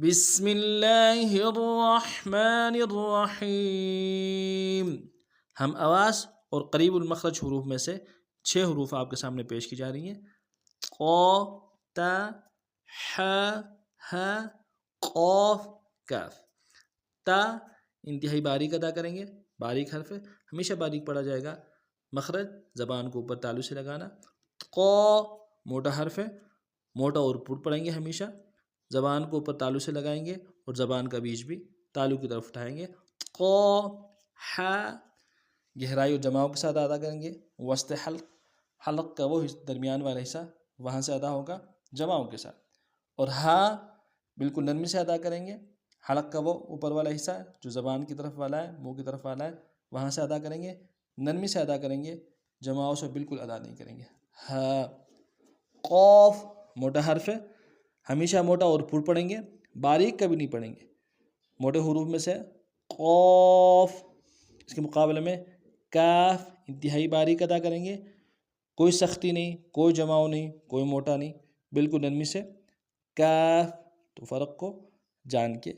بسم اللہ الرحمن الرحیم. ہم آواز اور قریب المخرج حروف میں سے 6 حروف آپ کے سامنے پیش کی جا رہی ہیں. ق ت ح ح قاف کاف. تا انتہائی باریک ادا کریں گے، باریک حرف ہے، ہمیشہ باریک پڑھا جائے گا. مخرج زبان کو اوپر تالو سے لگانا. ق موٹا حرف ہے، موٹا اور پر پڑھیں گے، ہمیشہ زبان کو اوپر تالو سے لگائیں گے اور زبان کا بیچ بھی تالو کی طرف اٹھائیں گے. ق ح گہرائی اور جماؤ کے ساتھ ادا کریں گے. وسط حلق، حلق کا وہ درمیان والا حصہ وہاں سے ادا ہوگا جماؤں کے ساتھ. اور ہا بالکل نرمی سے ادا کریں گے. حلق کا وہ اوپر والا حصہ جو زبان کی طرف والا ہے، منہ کی طرف والا ہے، وہاں سے ادا کریں گے، نرمی سے ادا کریں گے، جماؤ سے بالکل ادا نہیں کریں گے. ہا. قوف موٹا حرف ہے، ہمیشہ موٹا اور پر پڑھیں گے، باریک کبھی نہیں پڑھیں گے. موٹے حروف میں سے قوف. اس کے مقابلے میں کاف انتہائی باریک ادا کریں گے، کوئی سختی نہیں، کوئی جماؤ نہیں، کوئی موٹا نہیں، بالکل نرمی سے. کاف. تو فرق کو جان کے